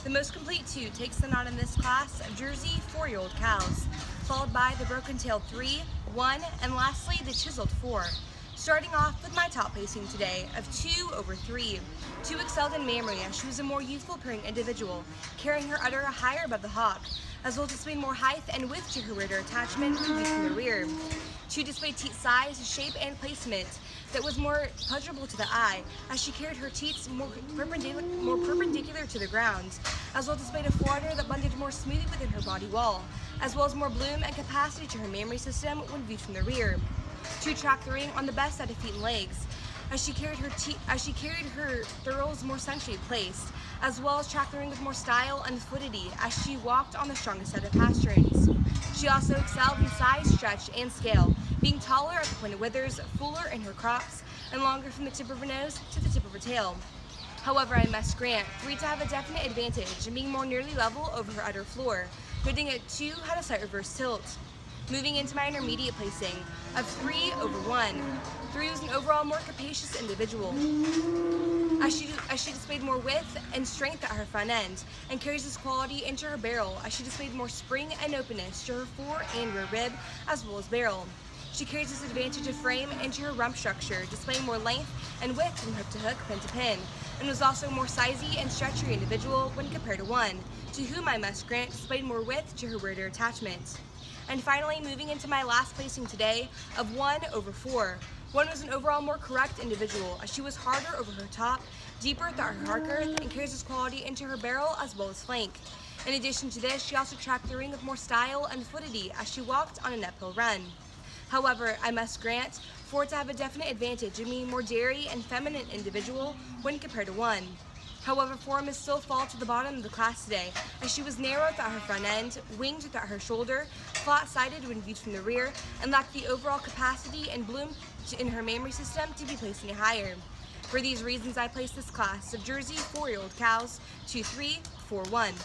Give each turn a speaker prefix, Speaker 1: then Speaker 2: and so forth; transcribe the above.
Speaker 1: The most complete 2 takes the nod in this class of Jersey 4-year-old cows, followed by the broken-tailed 3, 1, and lastly the chiseled 4. Starting off with my top placing today of 2/3. 2 excelled in mammary as she was a more youthful appearing individual, carrying her udder higher above the hock, as well as displaying more height and width to her rear attachment when viewed from the rear. 2 displayed teat size, shape, and placement that was more pleasurable to the eye, as she carried her teats more perpendicular to the ground, as well as displayed a foreudder that blended more smoothly within her body wall, as well as more bloom and capacity to her mammary system when viewed from the rear. 2 tracked the ring on the best set of feet and legs, as she carried her thurls more centrally placed, as well as tracked the ring with more style and fluidity as she walked on the strongest set of pasterns. She also excelled in size, stretch, and scale, being taller at the point of withers, fuller in her crops, and longer from the tip of her nose to the tip of her tail. However, I must grant 3 to have a definite advantage in being more nearly level over her udder floor, noting that 2 had a slight reverse tilt. Moving into my intermediate placing of 3/1. 3 was an overall more capacious individual, as she displayed more width and strength at her front end, and carries this quality into her barrel as she displayed more spring and openness to her fore and rear rib as well as barrel. She carries this advantage of frame into her rump structure, displaying more length and width from hook to hook, pin to pin, and was also a more sizey and stretchy individual when compared to 1, to whom I must grant displayed more width to her rear attachment. And finally, moving into my last placing today of 1/4. 1 was an overall more correct individual, as she was harder over her top, deeper throughout her heart girth, and carries this quality into her barrel as well as flank. In addition to this, she also tracked the ring with more style and fluidity as she walked on an uphill run. However, I must grant 4 to have a definite advantage in being more dairy and feminine individual when compared to 1. However, 4 must still fall to the bottom of the class today, as she was narrow throughout her front end, winged throughout her shoulder, flat-sided when viewed from the rear, and lacked the overall capacity and bloom in her mammary system to be placed any higher. For these reasons, I place this class of Jersey 4-year-old cows to 3/4-1.